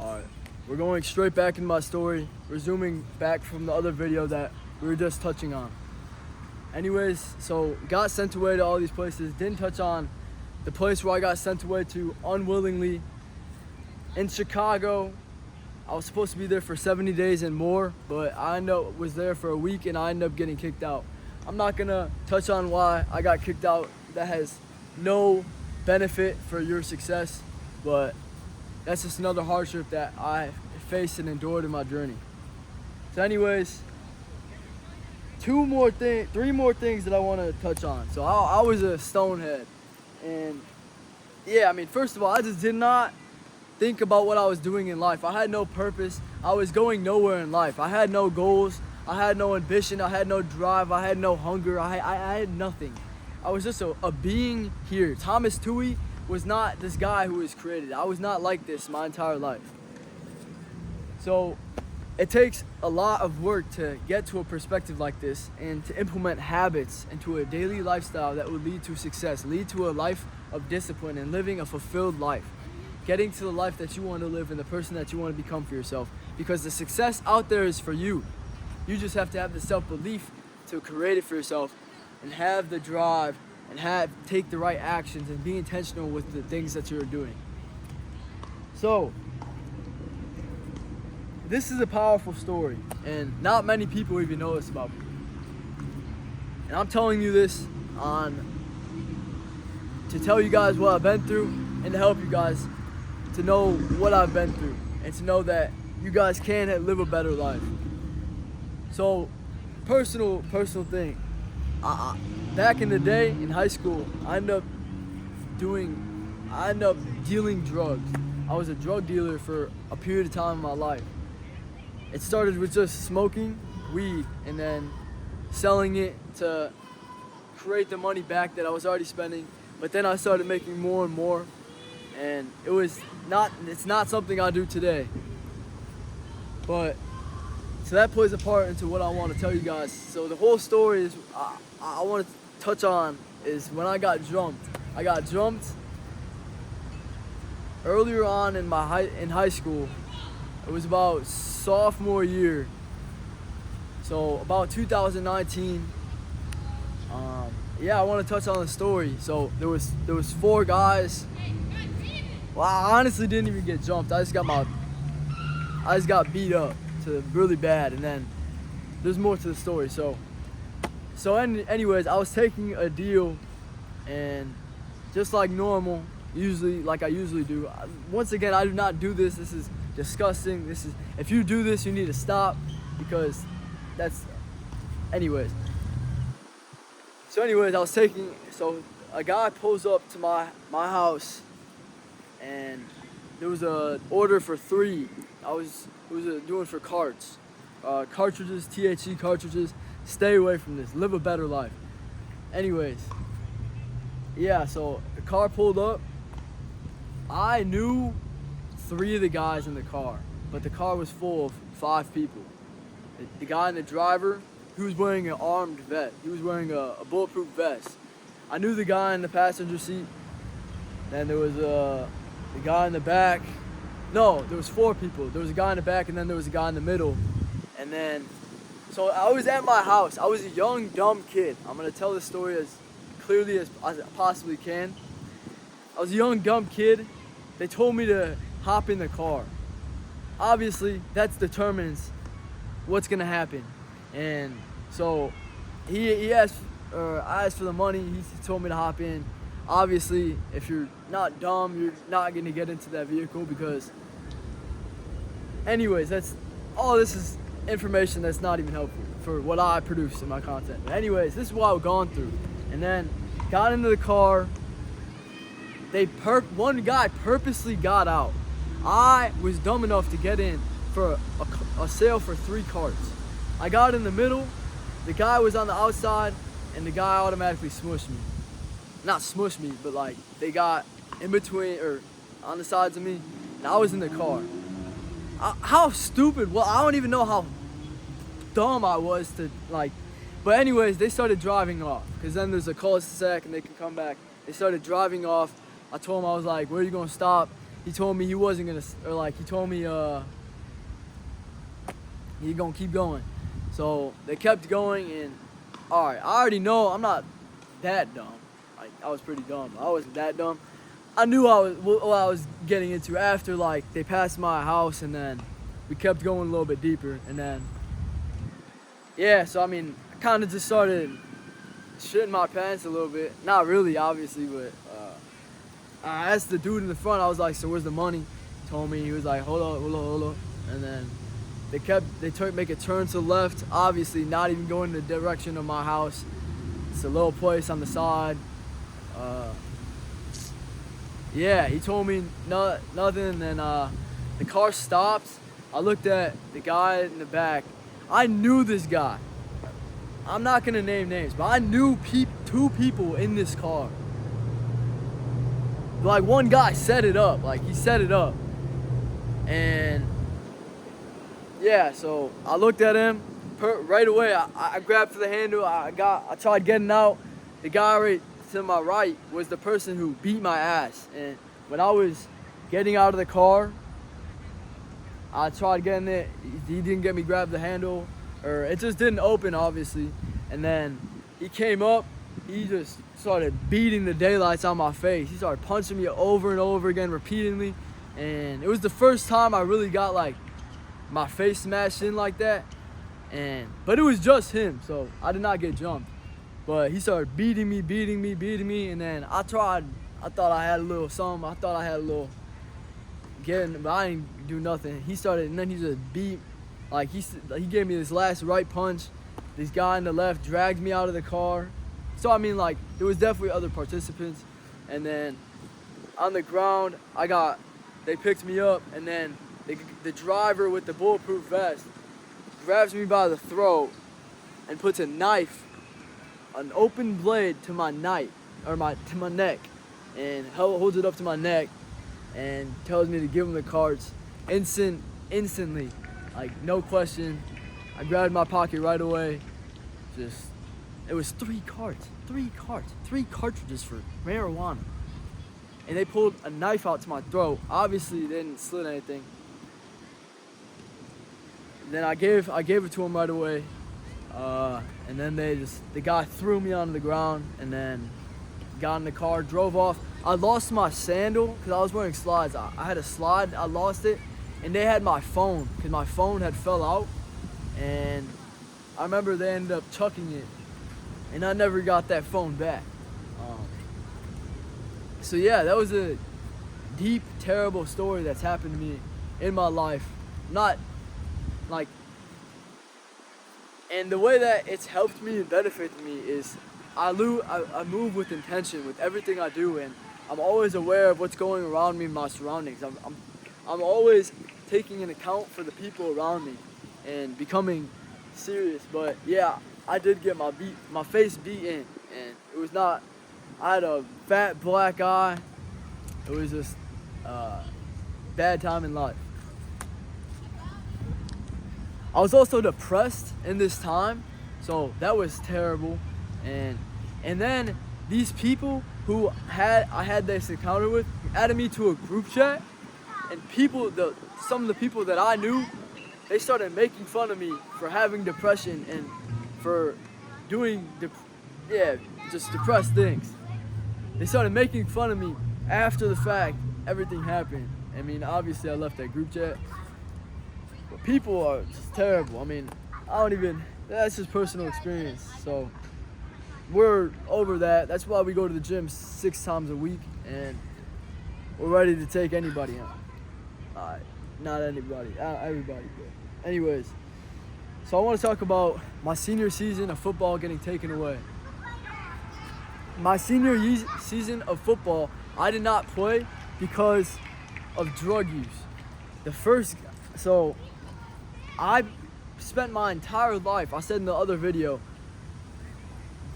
Alright, we're going straight back into my story, resuming back from the other video that we were just touching on. Anyways, so got sent away to all these places, didn't touch on the place where I got sent away to unwillingly in Chicago. I was supposed to be there for 70 days and more, but I was there for a week and I ended up getting kicked out. I'm not gonna touch on why I got kicked out. That has no benefit for your success, but that's just another hardship that I faced and endured in my journey. So anyways, three more things that I want to touch on. So I was a stonehead, and yeah, I mean, first of all, I just did not think about what I was doing in life. I had no purpose. I was going nowhere in life. I had no goals. I had no ambition. I had no drive. I had no hunger. I had nothing. I was just a being here. Thomas Toohey was not this guy who was created. I was not like this my entire life. So it takes a lot of work to get to a perspective like this and to implement habits into a daily lifestyle that would lead to success, lead to a life of discipline and living a fulfilled life. Getting to the life that you want to live and the person that you want to become for yourself. Because the success out there is for you. You just have to have the self-belief to create it for yourself and have the drive and take the right actions and be intentional with the things that you're doing. So, this is a powerful story, and not many people even know this about me. And I'm telling you this to tell you guys what I've been through and to help you guys to know what I've been through and to know that you guys can live a better life. So, personal thing. Back in the day in high school, I ended up dealing drugs. I was a drug dealer for a period of time in my life. It started with just smoking weed and then selling it to create the money back that I was already spending. But then I started making more and more, and it's not something I do today. But so that plays a part into what I want to tell you guys. So the whole story is I want to touch on is when I got jumped. I got jumped earlier on in high school. It was about sophomore year. So about 2019. I want to touch on the story. So there was 4 guys. Well, I honestly didn't even get jumped. I just got beat up to really bad, and then there's more to the story. Anyways, I was taking a deal, and just like normal, like I usually do. Once again, I do not do this. This is disgusting. If you do this, you need to stop, because anyways. So a guy pulls up to my house, and there was a order for 3. It was doing for carts, cartridges, THC cartridges. Stay away from this. Live a better life. Anyways, so the car pulled up. I knew 3 of the guys in the car, but the car was full of 5 people. The guy and the driver, he was wearing an armed vest. He was wearing a bulletproof vest. I knew the guy in the passenger seat. Then there was the guy in the back. No, there was 4 people. There was a guy in the back, and then there was a guy in the middle. And then, so I was at my house. I was a young, dumb kid. I'm going to tell this story as clearly as I possibly can. I was a young, dumb kid. They told me to hop in the car. Obviously, that determines what's going to happen. And so I asked for the money. He told me to hop in. Obviously, if you're not dumb, you're not going to get into that vehicle because... Anyways, this is information that's not even helpful for what I produce in my content. But anyways, this is what I've gone through. And then got into the car. One guy purposely got out. I was dumb enough to get in for a sale for 3 carts. I got in the middle. The guy was on the outside, and the guy automatically smushed me. Not smushed me, but like they got in between or on the sides of me, and I was in the car. How stupid! Well, I don't even know how dumb I was to like. But anyways, they started driving off because then there's a cul-de-sac and they can come back. They started driving off. I told him, I was like, "Where are you gonna stop?" he told me he wasn't gonna, or like he told me he gonna keep going. So they kept going, and all right, I already know I'm not that dumb. Like, I was pretty dumb. I wasn't that dumb. I knew what I was getting into after, like, they passed my house, and then we kept going a little bit deeper, and then, yeah, so I mean, I kind of just started shitting my pants a little bit. Not really, obviously, but I asked the dude in the front, I was like, so where's the money? He told me, he was like, hold on. And then they make a turn to the left, obviously not even going in the direction of my house. It's a little place on the side. Yeah, he told me nothing, and then the car stopped. I looked at the guy in the back. I knew this guy. I'm not gonna name names, but I knew two people in this car. Like, one guy set it up, he set it up. And yeah, so I looked at him right away. I grabbed for the handle. I tried getting out. The guy right to my right was the person who beat my ass. And when I was getting out of the car, I tried getting it. He didn't get me grab the handle, or it just didn't open, obviously. And then he came up. He just started beating the daylights on my face. He started punching me over and over again, repeatedly. And it was the first time I really got like my face smashed in like that. But it was just him, so I did not get jumped. But he started beating me, and then I thought I had a little something. I thought I had a little getting, but I didn't do nothing. He started, and then he just beat, like he gave me this last right punch. This guy on the left dragged me out of the car. So I mean, like, there was definitely other participants. And then on the ground, they picked me up, and then the driver with the bulletproof vest grabs me by the throat and puts a knife, an open blade to my neck, and holds it up to my neck and tells me to give him the cards instantly, like, no question. I grabbed my pocket right away. It was three cartridges for marijuana. And they pulled a knife out to my throat. Obviously, they didn't slit anything. And then I gave it to him right away. And then the guy threw me onto the ground, and then got in the car, drove off. I lost my sandal because I was wearing slides. I had a slide, I lost it, and they had my phone because my phone had fell out. And I remember they ended up chucking it, and I never got that phone back. So yeah, that was a deep, terrible story that's happened to me in my life. Not like, and the way that it's helped me and benefited me is I move with intention with everything I do, and I'm always aware of what's going around me in my surroundings. I'm always taking an account for the people around me and becoming serious. But yeah, I did get my face beaten, and it was not, I had a fat black eye. It was just bad time in life. I was also depressed in this time, so that was terrible. And then these people who I had this encounter with added me to a group chat, and some of the people that I knew, they started making fun of me for having depression and for doing just depressed things. They started making fun of me after the fact everything happened. I mean, obviously I left that group chat. But people are just terrible. I mean, that's just personal experience. So we're over that. That's why we go to the gym 6 times a week, and we're ready to take anybody on. Not anybody, everybody. But anyways, so I want to talk about my senior season of football getting taken away. My senior season of football, I did not play because of drug use. So I spent my entire life, I said in the other video,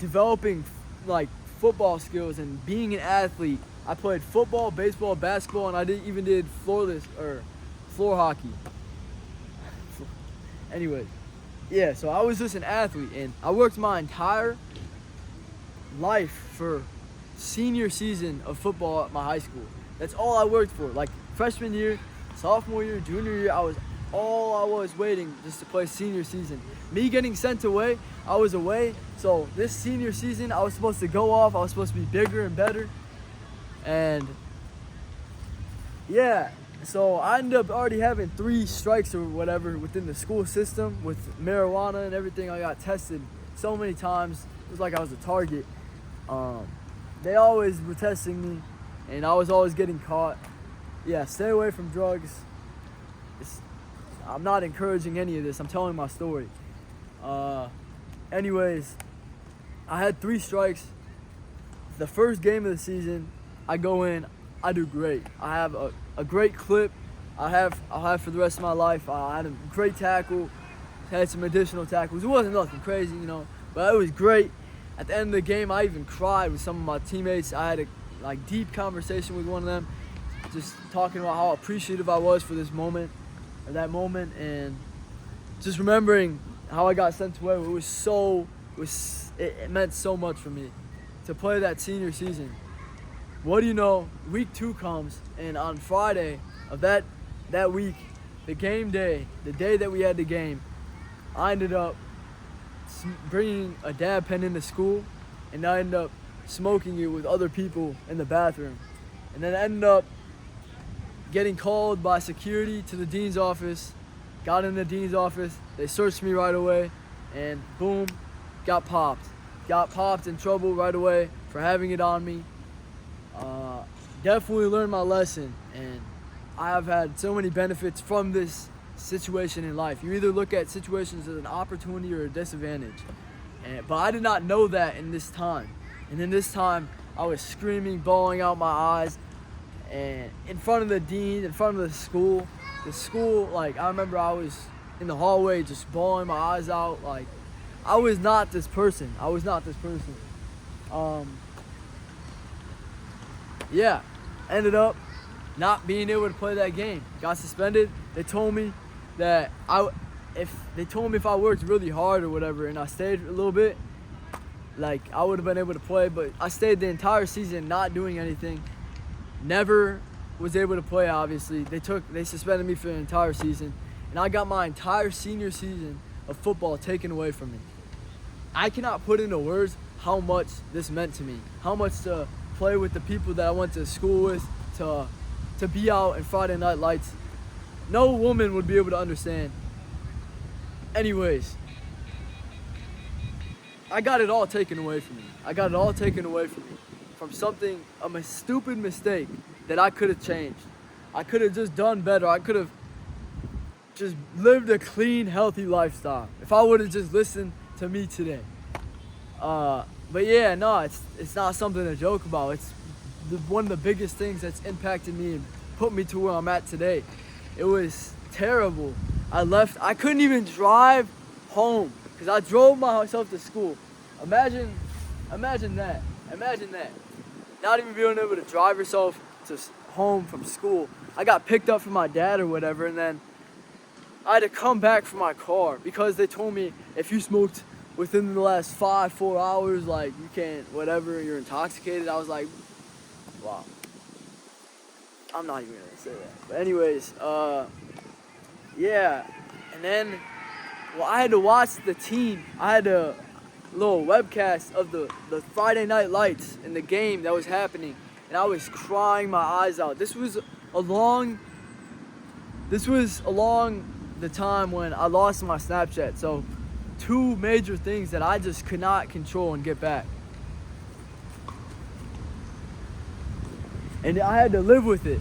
developing like football skills and being an athlete. I played football, baseball, basketball, and I even did floor hockey. Anyway, yeah, so I was just an athlete, and I worked my entire life for senior season of football at my high school. That's all I worked for. Like freshman year, sophomore year, junior year, I was waiting just to play senior season. Me getting sent away, I was away. So this senior season, I was supposed to go off. I was supposed to be bigger and better. And yeah, so I ended up already having 3 strikes or whatever within the school system with marijuana and everything. I got tested so many times. It was like I was a target. They always were testing me, and I was always getting caught. Yeah, stay away from drugs. I'm not encouraging any of this. I'm telling my story. Anyways, I had 3 strikes. The first game of the season, I go in, I do great. I have a great clip. I'll have for the rest of my life. I had a great tackle, had some additional tackles. It wasn't nothing crazy, but it was great. At the end of the game, I even cried with some of my teammates. I had a deep conversation with one of them, just talking about how appreciative I was for that moment, and just remembering how I got sent away. It meant so much for me to play that senior season. What do you know? Week 2 comes, and on Friday of that week, the game day, the day that we had the game, I ended up bringing a dab pen into school, and I ended up smoking it with other people in the bathroom. And then I ended up getting called by security to the dean's office. Got in the dean's office, they searched me right away, and boom, got popped. Got popped in trouble right away for having it on me. Definitely learned my lesson, and I have had so many benefits from this situation in life. You either look at situations as an opportunity or a disadvantage, but I did not know that in this time. And in this time, I was screaming, bawling out my eyes, and in front of the dean, in front of the school. The school, I remember I was in the hallway just bawling my eyes out. I was not this person. Yeah, ended up not being able to play that game. Got suspended. They told me that if I worked really hard or whatever and I stayed a little bit, I would have been able to play. But I stayed the entire season not doing anything. Never was able to play, obviously. They suspended me for the entire season, and I got my entire senior season of football taken away from me. I cannot put into words how much this meant to me, how much to play with the people that I went to school with, to be out in Friday Night Lights. No woman would be able to understand. Anyways, I got it all taken away from me. From something, a stupid mistake that I could have changed. I could have just done better. I could have just lived a clean, healthy lifestyle if I would have just listened to me today. But yeah, no, it's not something to joke about. It's one of the biggest things that's impacted me and put me to where I'm at today. It was terrible. I couldn't even drive home because I drove myself to school. Imagine that. Not even being able to drive yourself to home from school. I got picked up from my dad or whatever, and then I had to come back for my car because they told me if you smoked within the last 4 hours, you can't, whatever, you're intoxicated. I was like, wow. I'm not even gonna say that. But anyways, yeah. And then, I had to watch the team. I had a little webcast of the Friday Night Lights in the game that was happening, and I was crying my eyes out. This was along the time when I lost my Snapchat. So 2 major things that I just could not control and get back. And I had to live with it.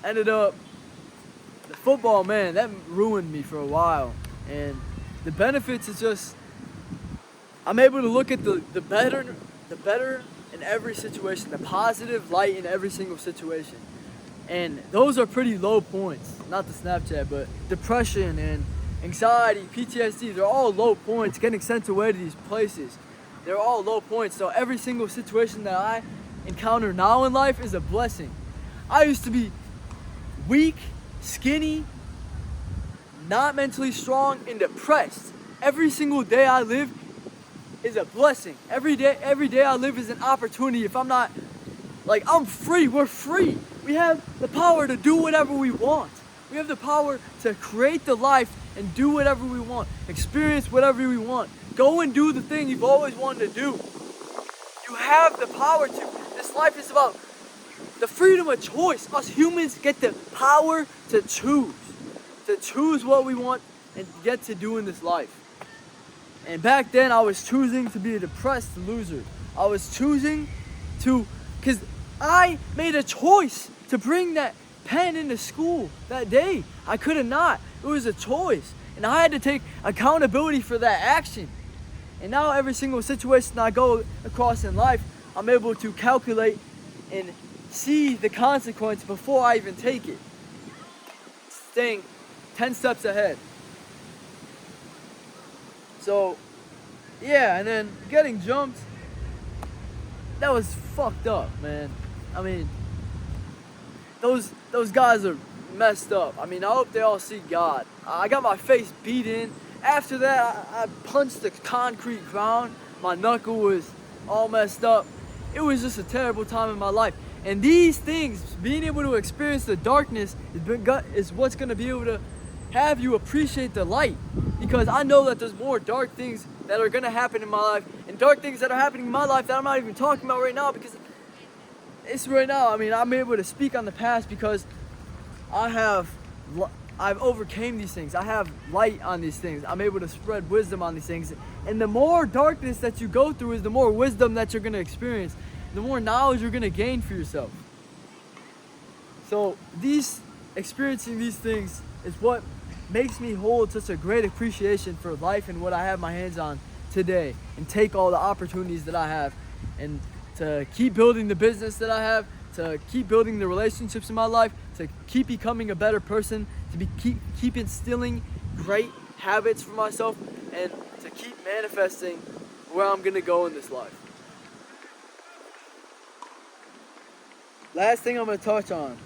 Ended up, the football, man, that ruined me for a while. And the benefits is just, I'm able to look at the better in every situation, the positive light in every single situation. And those are pretty low points. Not the Snapchat, but depression and anxiety, PTSD, they're all low points. Getting sent away to these places, they're all low points. So every single situation that I encounter now in life is a blessing. I used to be weak, skinny, not mentally strong, and depressed. Every single day I live is a blessing. Every day I live is an opportunity. If I'm not Like, I'm free. We're free. We have the power to do whatever we want. We have the power to create the life and do whatever we want. Experience whatever we want. Go and do the thing you've always wanted to do. You have the power to. This life is about the freedom of choice. Us humans get the power to choose. To choose what we want and get to do in this life. And back then I was choosing to be a depressed loser. I was choosing to, because I made a choice to bring that pen into school that day. I could have not. It was a choice. And I had to take accountability for that action. And now every single situation I go across in life, I'm able to calculate and see the consequence before I even take it. Staying 10 steps ahead. So, yeah, and then getting jumped, that was fucked up, man. I mean, those guys are messed up. I mean, I hope they all see God. I got my face beat in. After that, I punched the concrete ground. My knuckle was all messed up. It was just a terrible time in my life. And these things, being able to experience the darkness is what's going to be able to have you appreciate the light. Because I know that there's more dark things that are going to happen in my life, and dark things that are happening in my life that I'm not even talking about right now, because it's right now. I mean, I'm able to speak on the past because I've overcame these things. I have light on these things. I'm able to spread wisdom on these things. And the more darkness that you go through is the more wisdom that you're going to experience, the more knowledge you're going to gain for yourself. So experiencing these things is what makes me hold such a great appreciation for life and what I have my hands on today, and take all the opportunities that I have, and to keep building the business that I have, to keep building the relationships in my life, to keep becoming a better person, to keep instilling great habits for myself, and to keep manifesting where I'm gonna go in this life. Last thing I'm gonna touch on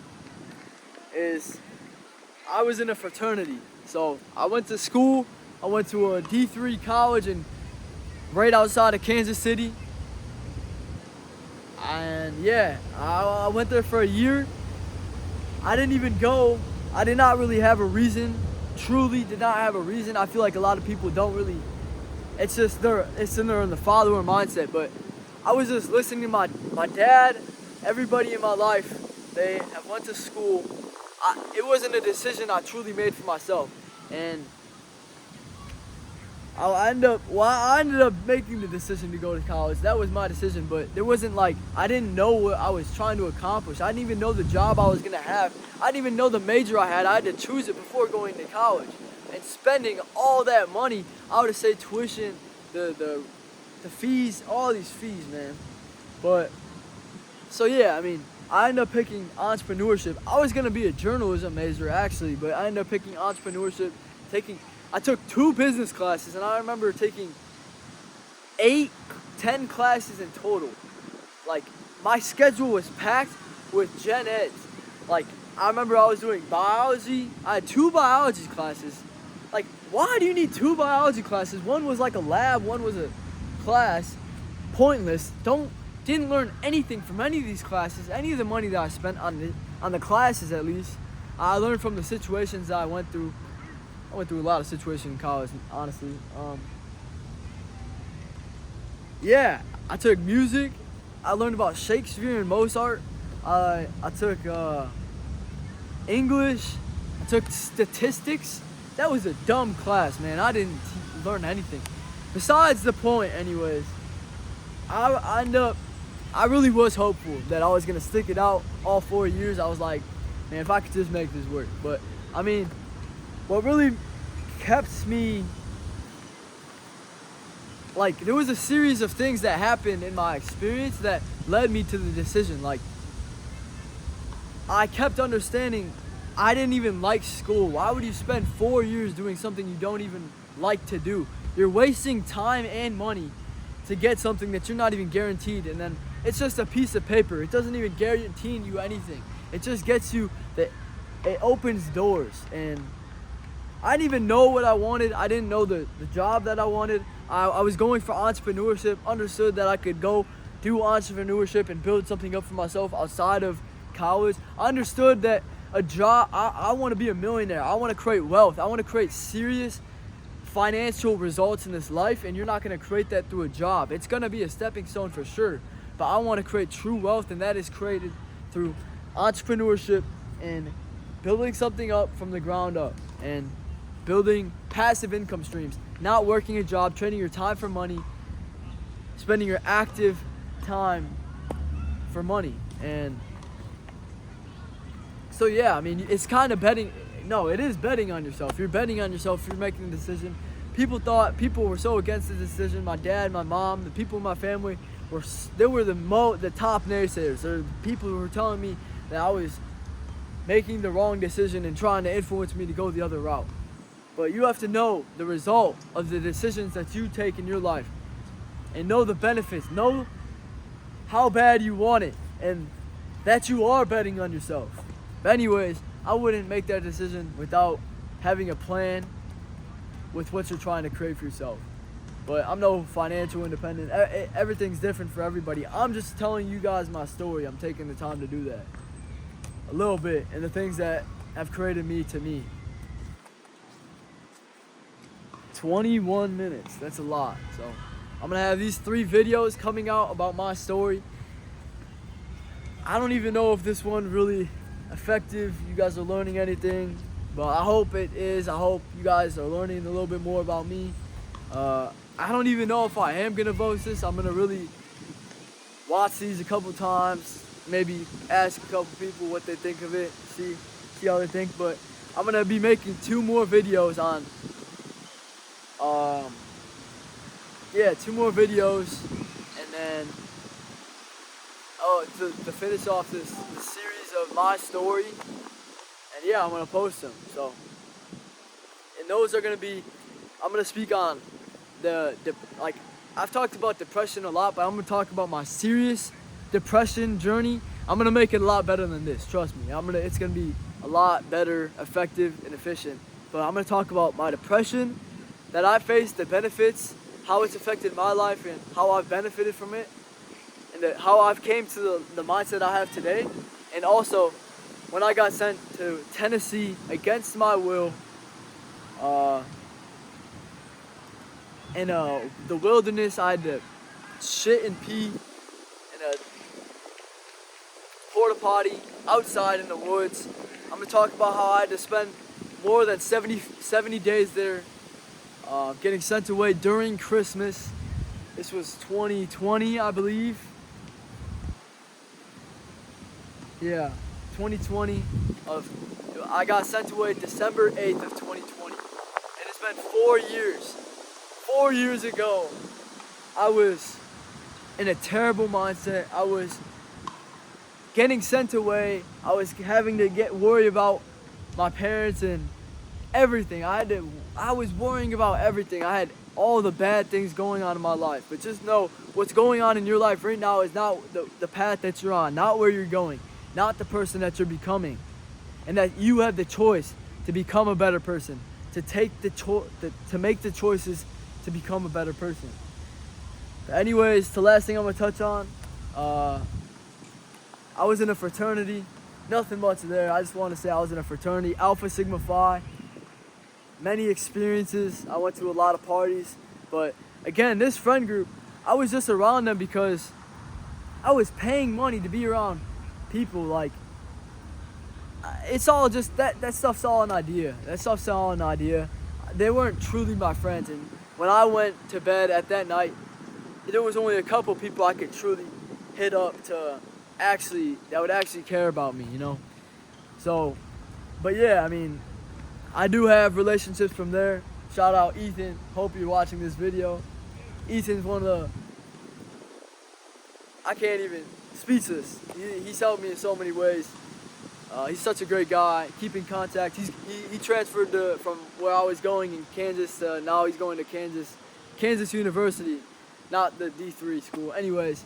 is I was in a fraternity. So I went to school. I went to a D3 college right outside of Kansas City. And yeah, I went there for a year. I didn't even go. I did not really have a reason. Truly did not have a reason. I feel like a lot of people don't really. It's just it's in the follower mindset. But I was just listening to my dad, everybody in my life. They have went to school. It wasn't a decision I truly made for myself, and I ended up making the decision to go to college. That was my decision, but there wasn't I didn't know what I was trying to accomplish. I didn't even know the job I was gonna have. I didn't even know the major I had. I had to choose it before going to college, and spending all that money. I would say tuition, the fees, all these fees, man. But so yeah, I mean, I ended up picking entrepreneurship. I was gonna be a journalism major actually, but I ended up picking entrepreneurship. I took 2 business classes, and I remember taking 8-10 classes in total. My schedule was packed with gen eds. I remember I was doing biology. I had 2 biology classes. Why do you need 2 biology classes? One was like a lab, one was a class. Pointless. Didn't learn anything from any of these classes. Any of the money that I spent on the classes, at least, I learned from the situations that I went through. I went through a lot of situations in college, honestly. Yeah, I took music. I learned about Shakespeare and Mozart. I took English. I took statistics. That was a dumb class, man. I didn't learn anything. Besides the point, anyways. I really was hopeful that I was gonna stick it out all 4 years. I was like, man, if I could just make this work. But I mean, what really kept me, there was a series of things that happened in my experience that led me to the decision. I kept understanding I didn't even like school. Why would you spend 4 years doing something you don't even like to do? You're wasting time and money to get something that you're not even guaranteed, and then it's just a piece of paper. It doesn't even guarantee you anything. It just gets you it opens doors. And I didn't even know what I wanted. I didn't know the job that I wanted. I was going for entrepreneurship, understood that I could go do entrepreneurship and build something up for myself outside of college. I understood that a job, I want to be a millionaire. I want to create wealth. I want to create serious financial results in this life, and you're not going to create that through a job. It's going to be a stepping stone for sure, but I want to create true wealth, and that is created through entrepreneurship and building something up from the ground up and building passive income streams, not working a job, trading your time for money, spending your active time for money. And so yeah, I mean, it's kind of betting. No, it is betting on yourself. You're betting on yourself. You're making a decision. People were so against the decision. My dad, my mom, the people in my family were the top naysayers. They're the people who were telling me that I was making the wrong decision and trying to influence me to go the other route. But you have to know the result of the decisions that you take in your life and know the benefits. Know how bad you want it and that you are betting on yourself. But anyways, I wouldn't make that decision without having a plan with what you're trying to create for yourself. But I'm no financial independent. Everything's different for everybody. I'm just telling you guys my story. I'm taking the time to do that a little bit, and the things that have created me to me. 21 minutes, that's a lot. So I'm gonna have these 3 videos coming out about my story. I don't even know if this one really effective, you guys are learning anything, but I hope it is. I hope you guys are learning a little bit more about me. I don't even know if I am gonna post this. I'm gonna really watch these a couple times, maybe ask a couple people what they think of it, see how they think. But I'm gonna be making 2 more videos on 2 more videos, and then to finish off this series of my story. And yeah, I'm gonna post them. So, and those are gonna be, I'm gonna speak on like, I've talked about depression a lot, but I'm gonna talk about my serious depression journey. I'm gonna make it a lot better than this, trust me. It's gonna be a lot better, effective, and efficient. But I'm gonna talk about my depression that I faced, the benefits, how it's affected my life, and how I've benefited from it, and how I've came to the mindset I have today. And also, when I got sent to Tennessee against my will, in the wilderness, I had to shit and pee in a porta potty outside in the woods. I'm gonna talk about how I had to spend more than 70 days there, getting sent away during Christmas. This was 2020, I believe. Yeah, 2020. I got sent away December 8th of 2020. And it's been 4 years. 4 years ago, I was in a terrible mindset. I was getting sent away. I was having to worry about my parents and everything. I was worrying about everything. I had all the bad things going on in my life. But just know, what's going on in your life right now is not the path that you're on, not where you're going, not the person that you're becoming. And that you have the choice to become a better person, to make the choices to become a better person. But anyways, the last thing I'm gonna touch on, I was in a fraternity, nothing much there. I just want to say I was in a fraternity, Alpha Sigma Phi. Many experiences. I went to a lot of parties, but again, this friend group, I was just around them because I was paying money to be around people. Like, it's all just that stuff's all an idea. That stuff's all an idea. They weren't truly my friends, and when I went to bed at that night, there was only a couple people I could truly hit up that would actually care about me, you know? So, but yeah, I mean, I do have relationships from there. Shout out Ethan, hope you're watching this video. Ethan's I can't even, speechless. He's helped me in so many ways. He's such a great guy. Keep in contact. He transferred from where I was going in Kansas to now he's going to Kansas University, not the D3 school. Anyways,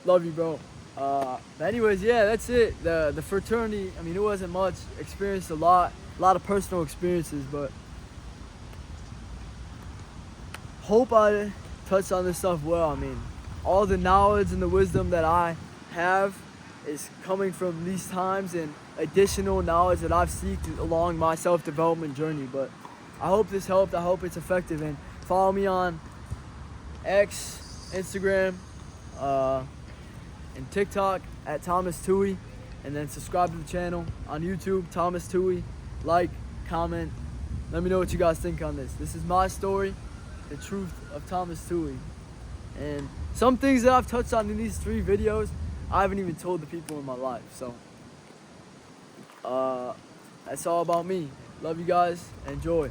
love you, bro. But anyways, yeah, that's it. The fraternity, I mean, it wasn't much. Experienced a lot of personal experiences, but hope I touched on this stuff well. I mean, all the knowledge and the wisdom that I have is coming from these times and additional knowledge that I've seeked along my self-development journey. But I hope this helped. I hope it's effective. And follow me on X, Instagram, and TikTok at Thomas Tui. And then subscribe to the channel on YouTube, Thomas Tui. Like, comment. Let me know what you guys think on this. This is my story, the truth of Thomas Tui. And some things that I've touched on in these 3 videos, I haven't even told the people in my life. So, that's all about me. Love you guys. Enjoy.